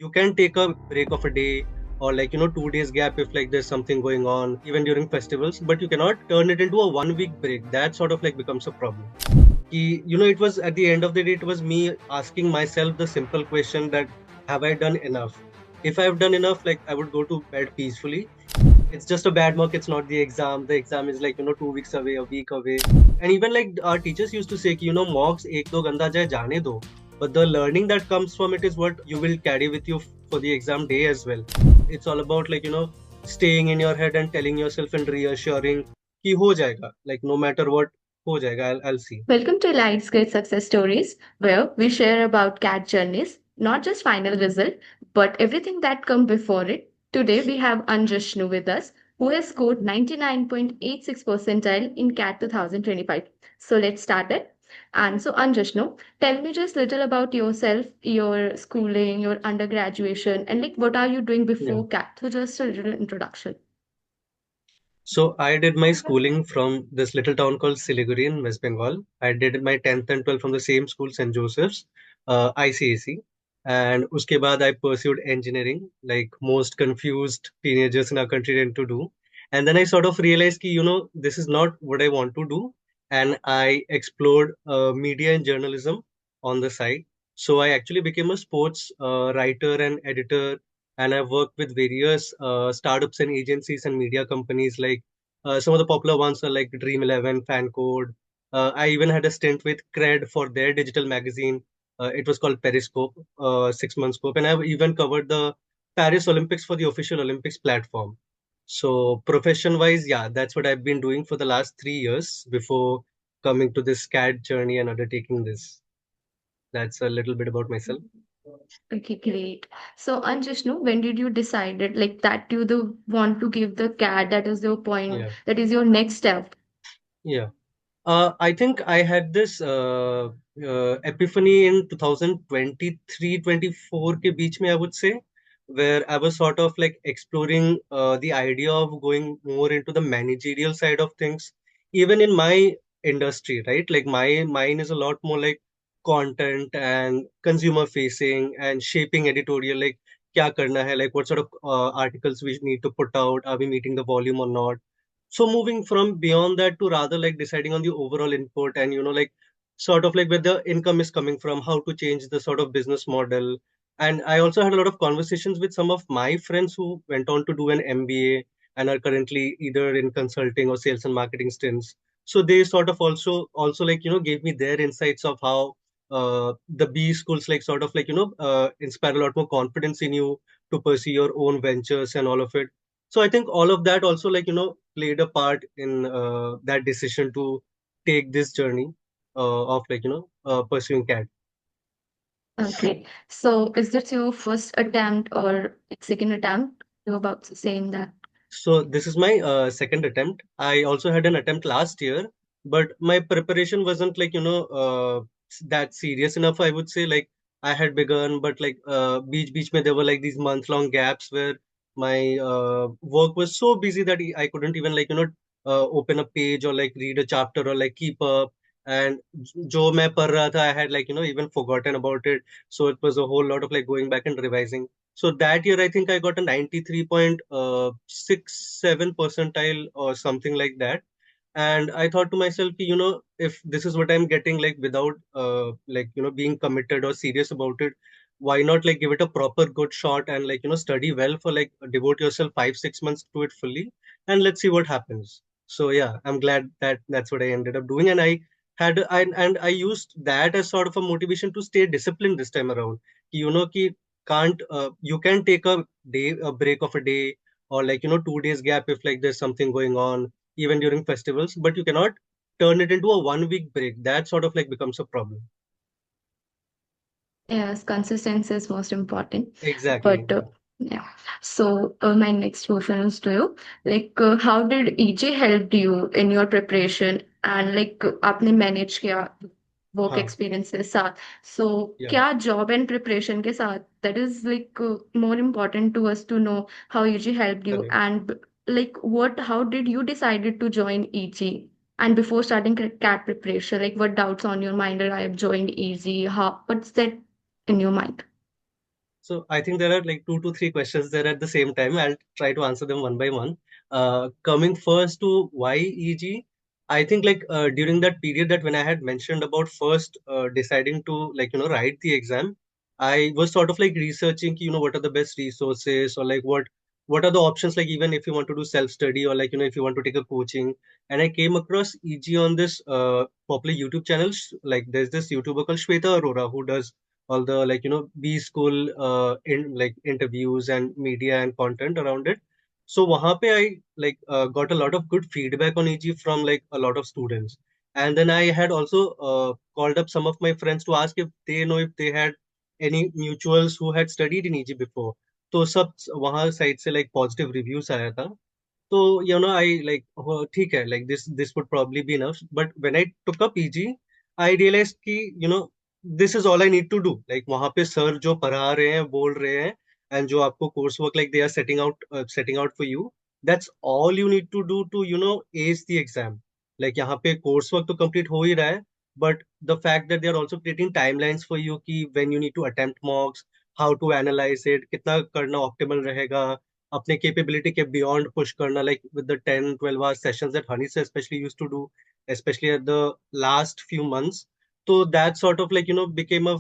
You can take a break of a day or 2 days gap if like there's something going on even during festivals, but you cannot turn it into a 1 week break. That sort of like becomes a problem. It was at the end of the day, it was me asking myself the simple question that have I done enough? If I've done enough, like I would go to bed peacefully. It's just a bad mark, it's not the exam. The exam is 2 weeks away, a week away. And even like our teachers used to say mocks ek do ganda jaye jaane do, but the learning that comes from it is what you will carry with you for the exam day as well. It's all about staying in your head and telling yourself and reassuring ki ho jayega, like no matter what, ho jayega. I'll see. Welcome to Elitesgrid Success Stories, where we share about cat journeys, not just final result, but everything that come before it. Today we have Anjashnu with us, who has scored 99.86 percentile in CAT 2025. So let's start it. And so Anjashnu, tell me just little about yourself, your schooling, your undergraduation, and like what are you doing Yeah. before CAT? So just a little introduction. So I did my schooling from this little town called Siliguri in West Bengal. I did my 10th and 12th from the same school, St. Joseph's, ICAC. And uske baad I pursued engineering, like most confused teenagers in our country tend to do. And then I sort of realized this is not what I want to do. And I explored media and journalism on the side. So I actually became a sports writer and editor, and I've worked with various startups and agencies and media companies. Like some of the popular ones are like Dream 11, Fan Code. I even had a stint with Cred for their digital magazine. It was called Periscope, 6 month scope, and I've even covered the Paris Olympics for the official Olympics platform. So profession-wise, yeah, that's what I've been doing for the last 3 years before coming to this CAD journey and undertaking this. That's a little bit about myself. Okay, great. So, Anjashnu, when did you decide it like that you the want to give the cat, that is your point, Yeah, that is your next step? yeah. I think I had this epiphany in 2023-24 ke beech mein, I would say, where I was sort of like exploring the idea of going more into the managerial side of things, even in my industry, right? Like mine is a lot more like content and consumer facing and shaping editorial, like kya karna hai, like what sort of articles we need to put out, are we meeting the volume or not? So moving from beyond that to rather like deciding on the overall input and like sort of like where the income is coming from, how to change the sort of business model. And I also had a lot of conversations with some of my friends who went on to do an MBA and are currently either in consulting or sales and marketing stints. So they sort of also like gave me their insights of how the B schools like sort of like inspire a lot more confidence in you to pursue your own ventures and all of it. So I think all of that also like played a part in that decision to take this journey of pursuing CAT. Okay. So, is this your first attempt or second attempt? You're about to saying that. So this is my second attempt. I also had an attempt last year, but my preparation wasn't like that serious enough. I would say like I had begun, but like beach mein there were like these month-long gaps where my work was so busy that I couldn't even like open a page or like read a chapter or like keep up. And जो मैं पढ़ रहा था, I had like even forgotten about it. So it was a whole lot of like going back and revising. So that year, I think I got a 93.67 percentile or something like that. And I thought to myself, if this is what I'm getting, like without being committed or serious about it, why not like give it a proper good shot and like study well for like devote yourself 5 6 months to it fully, and let's see what happens. So yeah, I'm glad that that's what I ended up doing, and I used that as sort of a motivation to stay disciplined this time around. Ki can't you can take a break of a day or 2 days gap if like there's something going on even during festivals, but you cannot turn it into a 1 week break. That sort of like becomes a problem. Yes, consistency is most important. Exactly. But yeah. So my next question is to you. Like, how did EJ help you in your preparation and like आपने manage किया work Huh. experience के साथ? So Yeah. क्या job and preparation के साथ? That is like more important to us to know how EJ helped you Correct. and like what? How did you decided to join EG? And before starting CAT preparation, like what doubts on your mind that I have joined EG? How what's that in your mind? So I think there are like two to three questions there at the same time. I'll try to answer them one by one. Coming first to why EG, I think like during that period that when I had mentioned about first deciding to like write the exam, I was sort of like researching what are the best resources or like what are the options, like even if you want to do self study or like if you want to take a coaching. And I came across EG on this popular YouTube channels. Like there's this YouTuber called Shweta Arora who does all the like B school in like interviews and media and content around it. So wahan pe I like got a lot of good feedback on EG from like a lot of students. And then I had also called up some of my friends to ask if they know if they had any mutuals who had studied in EG before. तो सब वहाँ side से like positive reviews आया था. So, I like, oh, ठीक है, like this would probably be enough. But when I took up PG, I realized कि, this is all I need to do. Like, वहाँ पे sir जो पढ़ा रहे हैं, बोल रहे हैं, and जो आपको coursework like they are setting out for you, that's all you need to do to, ace the exam. Like, यहाँ पे coursework तो complete हो ही रहा है, but the fact that they are also creating timelines for you कि when you need to attempt mocks, how to analyze it, कितना करना optimal रहेगा, अपने capability के beyond push करना, like with the 10-12 hour sessions that Hanisa especially used to do, especially at the last few months. So that sort of like became a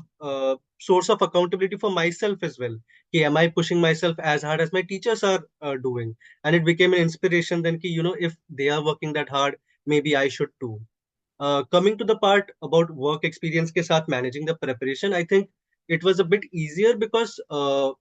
source of accountability for myself as well. Ki, am I pushing myself as hard as my teachers are doing? And it became an inspiration then ki, if they are working that hard, maybe I should too. Coming to the part about work experience ke sath managing the preparation, I think it was a bit easier because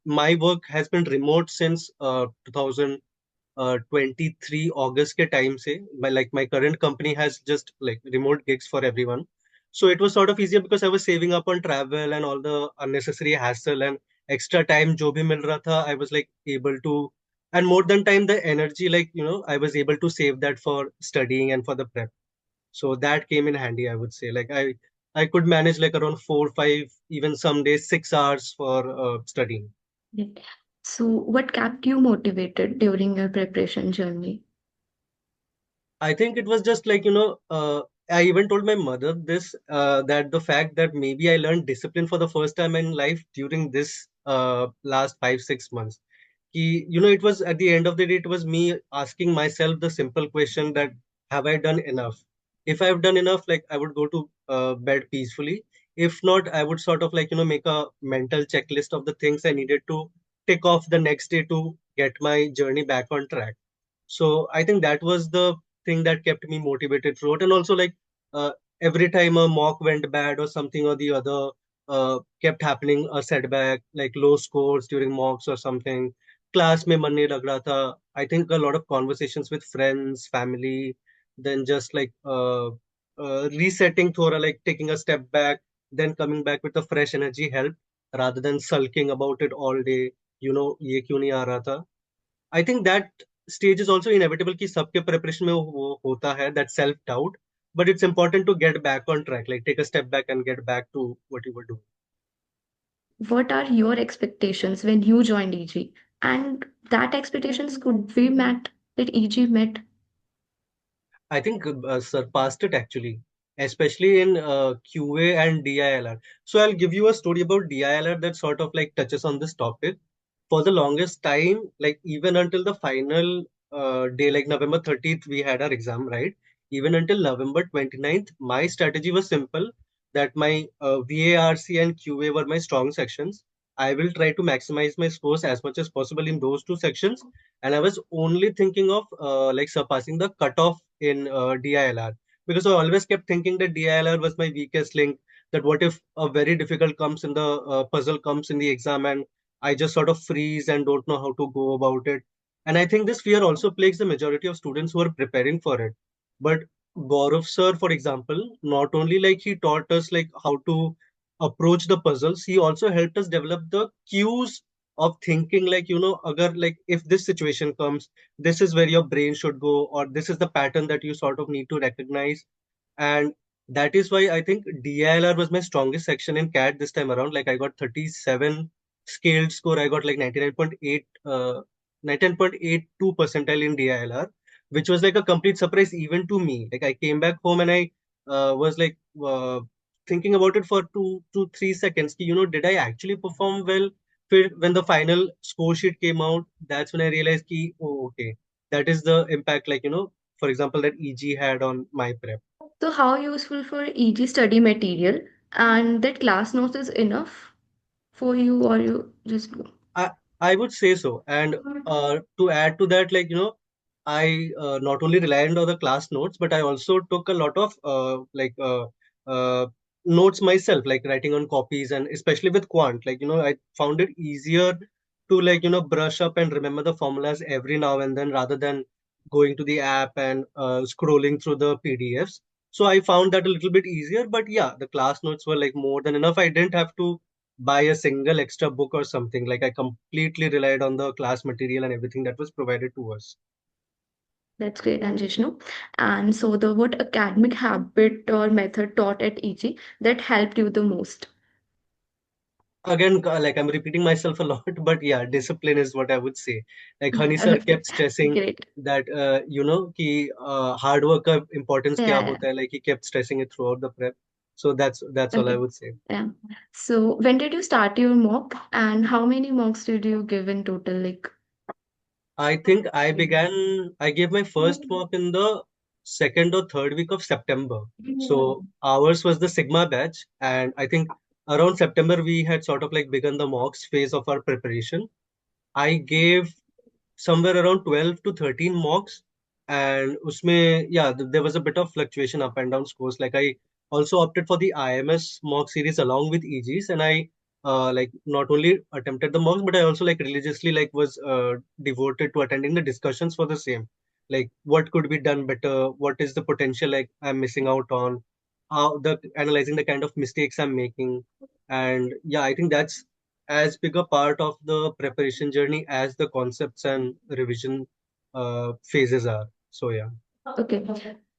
my work has been remote since 2023 August ke time se. My current company has just like remote gigs for everyone. So it was sort of easier because I was saving up on travel and all the unnecessary hassle and extra time jo bhi mil raha tha, I was like able to, and more than time, the energy, like, I was able to save that for studying and for the prep. So that came in handy, I would say. Like I could manage like around 4 5, even some days 6 hours for studying. Right. So, what kept you motivated during your preparation journey? I think it was just like, I even told my mother this, that the fact that maybe I learned discipline for the first time in life during this last 5 6 months. It was at the end of the day, it was me asking myself the simple question that have I done enough? If I've done enough, like I would go to bed peacefully. If not, I would sort of like, make a mental checklist of the things I needed to tick off the next day to get my journey back on track. So I think that was the thing that kept me motivated throughout. And also like uh, every time a mock went bad or something or the other kept happening, a setback, like low scores during mocks or something, class mein man nahi lag raha tha. I think a lot of conversations with friends, family, then just like resetting thora, like taking a step back, then coming back with a fresh energy helped rather than sulking about it all day. ये क्यों नहीं आ रहा था. I think that stage is also inevitable कि सबके preparation में वो होता है that self doubt, but it's important to get back on track, like take a step back and get back to what you were doing. What are your expectations when you joined EG? And that expectations could be met that EG met. I think surpassed it actually, especially in QA and DILR. So I'll give you a story about DILR that sort of like touches on this topic. For the longest time, like even until the final day, like November 30th, we had our exam, right? Even until November 29th, my strategy was simple that my VARC and QA were my strong sections. I will try to maximize my scores as much as possible in those two sections. And I was only thinking of like surpassing the cutoff in DILR because I always kept thinking that DILR was my weakest link. That what if a very difficult comes in the puzzle comes in the exam and I just sort of freeze and don't know how to go about it. And I think this fear also plagues the majority of students who are preparing for it. But Gaurav sir, for example, not only like he taught us like how to approach the puzzles, he also helped us develop the cues of thinking like, agar like if this situation comes, this is where your brain should go, or this is the pattern that you sort of need to recognize. And that is why I think DILR was my strongest section in CAT this time around. Like I got 37 scaled score. I got like 99.8, 19.82 percentile in DILR, which was like a complete surprise even to me. Like I came back home and I was like thinking about it for 2 to 3 seconds. Did I actually perform well? when the final score sheet came out, that's when I realized ki, oh, okay, that is the impact, like, for example, that EG had on my prep. So how useful for EG study material and that class notes is enough for you or you just go? I I would say so. And to add to that, like, I not only relied on the class notes, but I also took a lot of notes myself, like writing on copies, and especially with quant, like, I found it easier to, like, brush up and remember the formulas every now and then rather than going to the app and scrolling through the PDFs. So I found that a little bit easier, but yeah, the class notes were like more than enough. I didn't have to buy a single extra book or something. Like, I completely relied on the class material and everything that was provided to us. That's great, Anjashnu. And so the what academic habit or method taught at EG that helped you the most? Again, like, I'm repeating myself a lot, but yeah, discipline is what I would say. Like, Hani sir Okay, kept stressing great. that कि hard work का importance क्या Yeah, होता है. Like, he kept stressing it throughout the prep. So that's yeah. all I Okay. would say. Yeah. So when did you start your mock and how many mocks did you give in total? Like, I think I gave my first mock in the second or third week of September. So ours was the Sigma batch, and I think around September we had sort of like begun the mocks phase of our preparation. I gave somewhere around 12 to 13 mocks, and usme, yeah, there was a bit of fluctuation up and down scores. Like, I also opted for the IMS mock series along with EGs, and I like not only attempted the mocks, but I also like religiously like was devoted to attending the discussions for the same. Like, what could be done better, what is the potential like I'm missing out on, how the analyzing the kind of mistakes I'm making. And yeah, I think that's as big a part of the preparation journey as the concepts and revision phases are. So yeah, okay.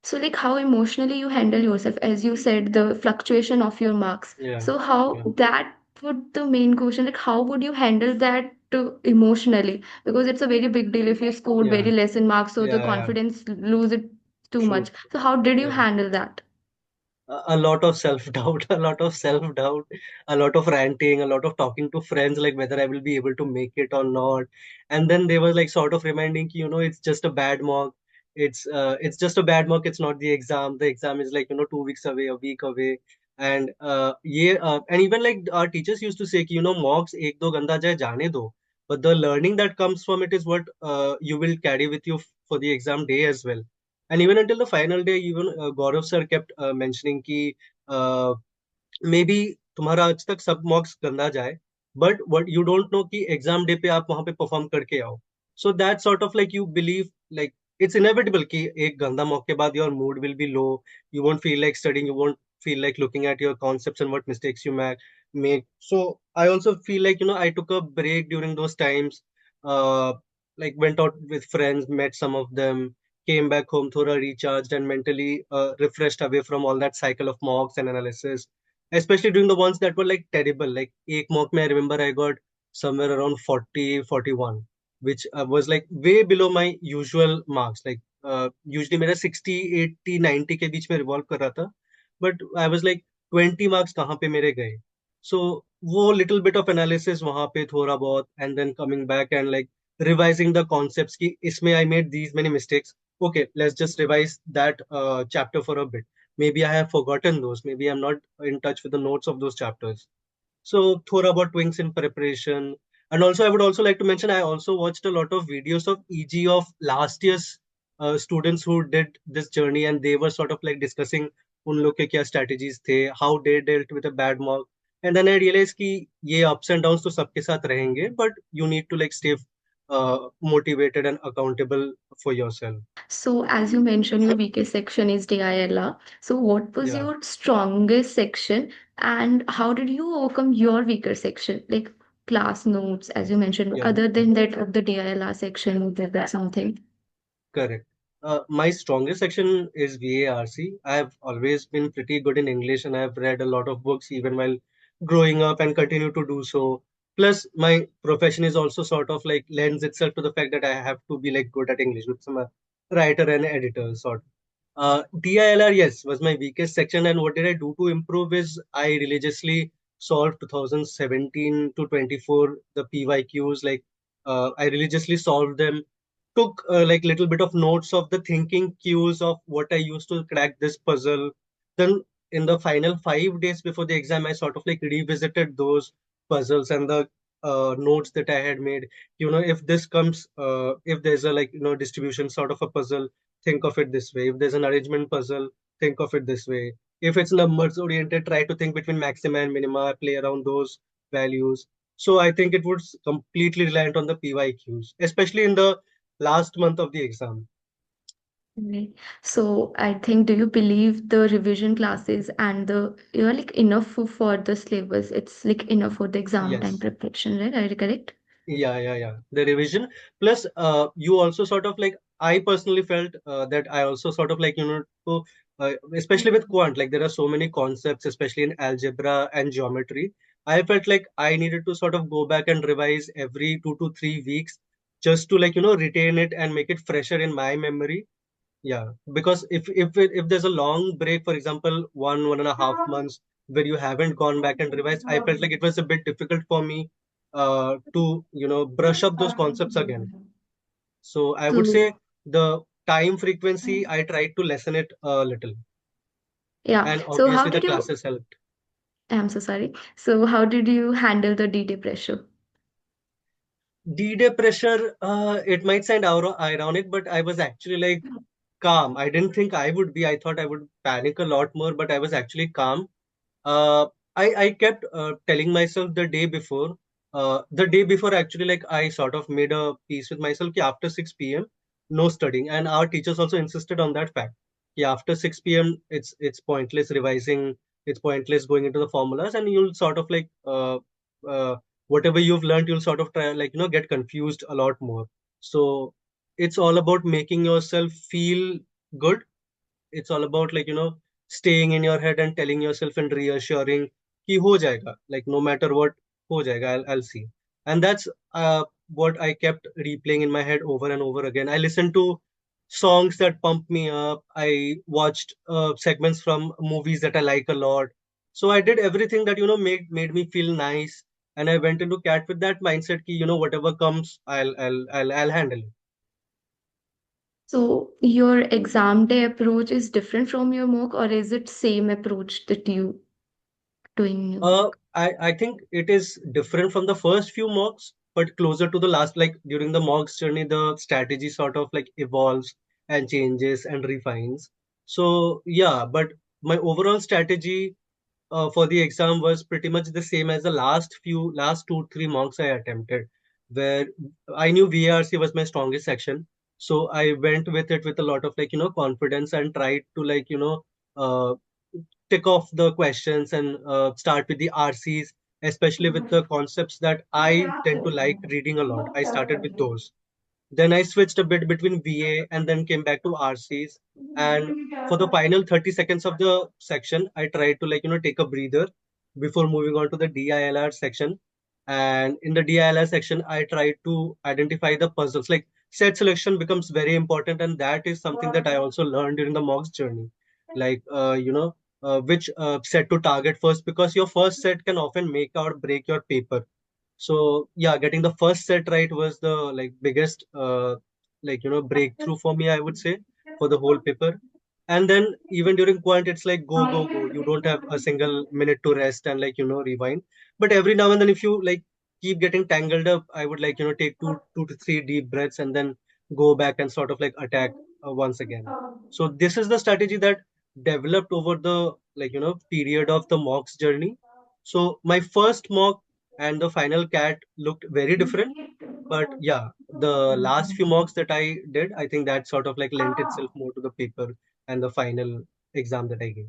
So like how emotionally you handle yourself, as you said, the fluctuation of your marks. yeah, So how yeah, that would the main question, like how would you handle that emotionally? Because it's a very big deal if you scored yeah, very less in marks, so the yeah. confidence lose it too True. much. So how did you Yeah. handle that? A lot of self-doubt, a lot of self-doubt, a lot of ranting, a lot of talking to friends, like whether I will be able to make it or not. And then they were like sort of reminding, it's just a bad mock. It's just a bad mock. It's not the exam. The exam is like, 2 weeks away, a week away. And yeah, and even like our teachers used to say, mocks ek do ganda jaye jane do. But the learning that comes from it is what you will carry with you for the exam day as well. And even until the final day, even Gaurav sir kept mentioning कि uh, may be तुम्हारा आज तक सब मॉक्स गंदा जाए but what you don't know कि exam day पे आप वहां पे परफॉर्म करके आओ so that sort of like you believe like it's inevitable कि एक गंदा मॉक के बाद your mood will be low you won't feel like studying you won't feel like looking at your concepts and what mistakes you make. So I also feel like I took a break during those times, uh like went out with friends, met some of them, came back home thoda recharged and mentally refreshed away from all that cycle of mocks and analysis, especially during the ones that were like terrible. Like ek mock mein I remember I got somewhere around 40, 41, which was like way below my usual marks. Like usually मेरा 60, 80, 90 के बीच में revolve कर रहा था, but I was like 20 marks कहाँ पे मेरे गए. So वो little bit of analysis वहाँ पे थोड़ा बहुत, and then coming back and like revising the concepts कि इसमें I made these many mistakes. Okay, let's just revise that chapter for a bit. Maybe I have forgotten those. Maybe I'm not in touch with the notes of those chapters. So thought about wings in preparation. And also, I would also like to mention, I also watched a lot of videos of EG of last year's students who did this journey, and they were sort of like discussing उन लोग के क्या strategies थे, how they dealt with a bad mock. And then I realized कि ये ups and downs तो सबके साथ रहेंगे, but you need to like stay motivated and accountable for yourself. So as you mentioned, your weakest section is DILR. So what was Yeah, your strongest section and how did you overcome your weaker section? Like class notes, as you mentioned, yeah. other than that of the DILR section, was there something? Correct. My strongest section is VARC. I've always been pretty good in English and I've read a lot of books even while growing up and continue to do so. Plus, my profession is also sort of like lends itself to the fact that I have to be like good at English with some writer and editor sort. DILR, yes, was my weakest section. And what did I do to improve is I religiously solved 2017 to 24 the PYQs. Like I religiously solved them. Took like little bit of notes of the thinking cues of what I used to crack this puzzle. Then in the final 5 days before the exam, I sort of like revisited those puzzles and the notes that I had made. If this comes, if there's a like distribution sort of a puzzle, think of it this way. If there's an arrangement puzzle, think of it this way. If it's numbers oriented, try to think between maxima and minima, play around those values. So I think it would completely reliant on the PYQs, especially in the last month of the exam. Right. So I think, do you believe the revision classes and the like enough for the syllabus? It's like enough for the exam time Yes. preparation, right? Are you correct? Yeah. The revision. Plus, you also sort of like, I personally felt that I also sort of like, especially with quant, like there are so many concepts, especially in algebra and geometry. I felt like I needed to sort of go back and revise every 2 to 3 weeks just to like, retain it and make it fresher in my memory. Yeah, because if there's a long break, for example, 1.5 months where you haven't gone back and revised, I felt like it was a bit difficult for me to brush up those concepts again. So I would So say the time frequency I tried to lessen it a little, yeah. and So how obviously the did you? classes helped. I'm so sorry. So how did you handle the D-Day pressure? D-Day pressure, it might sound ironic, but I was actually like calm. I didn't think I would be. I thought I would panic a lot more, but I was actually calm. uh, I kept telling myself the day before actually, like I sort of made a peace with myself कि after 6 p.m. no studying, and our teachers also insisted on that fact. Yeah, after 6 p.m. it's pointless revising, it's pointless going into the formulas, and you'll sort of like whatever you've learned, you'll sort of try like get confused a lot more. So it's all about making yourself feel good. It's all about like staying in your head and telling yourself and reassuring कि हो जाएगा, like no matter what, हो जाएगा, I'll see. And that's what I kept replaying in my head over and over again. I listened to songs that pump me up. I watched segments from movies that I like a lot. So I did everything that made me feel nice, and I went into cat with that mindset कि whatever comes, I'll handle it. So your exam day approach is different from your mock, or is it same approach that you doing in your mock? I think it is different from the first few mocks, but closer to the last. Like during the mocks journey, the strategy sort of like evolves and changes and refines. So yeah, but my overall strategy for the exam was pretty much the same as the last 2 3 mocks I attempted, where I knew VRC was my strongest section. So I went with it with a lot of like confidence and tried to like uh, tick off the questions and start with the RCs, especially with the concepts that I tend to like reading a lot. I started with those. Then I switched a bit between VA and then came back to RCs. And for the final 30 seconds of the section, I tried to like, take a breather before moving on to the DILR section. And in the DILR section, I tried to identify the puzzles. Like set selection becomes very important. And that is something that I also learned during the mocks journey. Like, which set to target first, because your first set can often make or break your paper. So yeah, getting the first set right was the like biggest breakthrough for me, I would say, for the whole paper. And then even during quant, it's like go. You don't have a single minute to rest and like rewind. But every now and then, if you like keep getting tangled up, I would like take two to three deep breaths and then go back and sort of like attack once again. So this is the strategy that developed over the period of the mocks journey. So my first mock and the final cat looked very different. But yeah, the last few mocks that I did, I think that sort of like lent itself more to the paper and the final exam that I gave.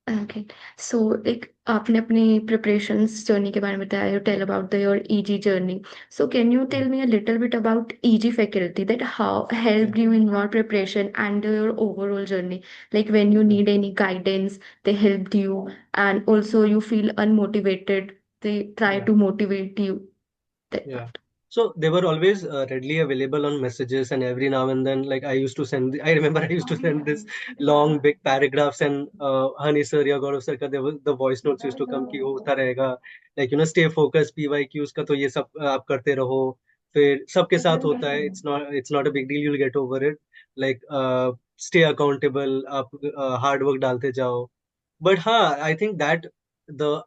Okay. So like आपने अपनी preparations journey के बारे में बताया, you tell about your EG journey. So can you Mm. tell me a little bit about EG faculty, that how Yeah. helped you in your preparation and your overall journey? Like when you Mm. need any guidance, they helped you, and also you feel unmotivated, they try Yeah. to motivate you. That Yeah. part. So they were always readily available on messages, and every now and then, like I used to send. I remember I used to send this long, big paragraphs, and Honey sir या गौरव sir का the voice notes used to come कि वो होता रहेगा, like stay focused, PYQs का तो ये सब आप करते रहो, फिर सबके साथ होता है, it's not a big deal, you'll get over it, like stay accountable, आप hard work डालते जाओ. But I think that the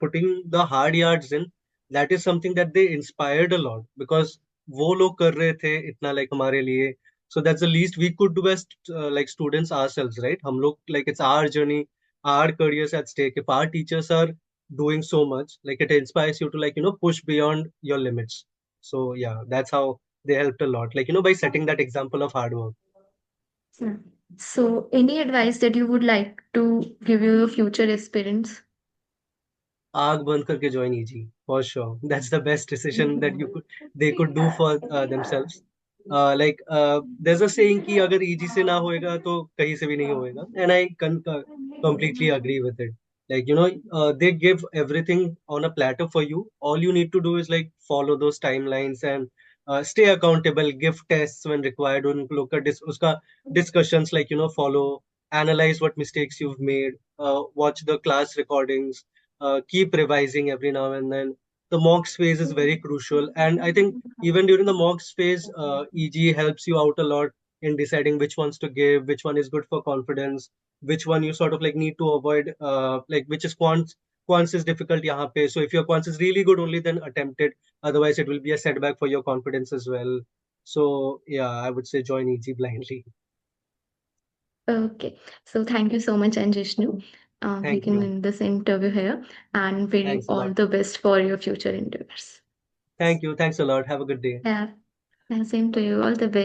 putting the hard yards in, that is something that they inspired a lot, because वो लोग कर रहे थे इतना like हमारे लिए. So that's the least we could do as like students ourselves, right? हम लोग, like it's our journey, our careers at stake. If our teachers are doing so much, like it inspires you to like push beyond your limits. So yeah, that's how they helped a lot, like by setting that example of hard work. Hmm. So, any advice that you would like to give your future aspirants? आग बंद करके join EG for sure. That's the best decision that they could do for themselves. There's a saying कि अगर EG से ना होएगा तो कहीं से भी नहीं होएगा, and I completely agree with it. Like they give everything on a platter for you. All you need to do is like follow those timelines and stay accountable. Give tests when required. उनको लोग का उसका discussions, like follow, analyze what mistakes you've made. Watch the class recordings, keep revising every now and then. The mocks phase is very crucial, and I think even during the mocks phase, EG helps you out a lot in deciding which ones to give, which one is good for confidence, which one you sort of like need to avoid, like which is quants. Quants is difficult यहाँ पे, so if your quants is really good, only then attempt it. Otherwise, it will be a setback for your confidence as well. So yeah, I would say join EG blindly. Okay, so thank you so much, Anjishnu, Thank making you. in this interview here, and wishing Thanks a all lot. the best for your future endeavors. Thank you. Thanks a lot. Have a good day. Yeah, and same to you. All the best.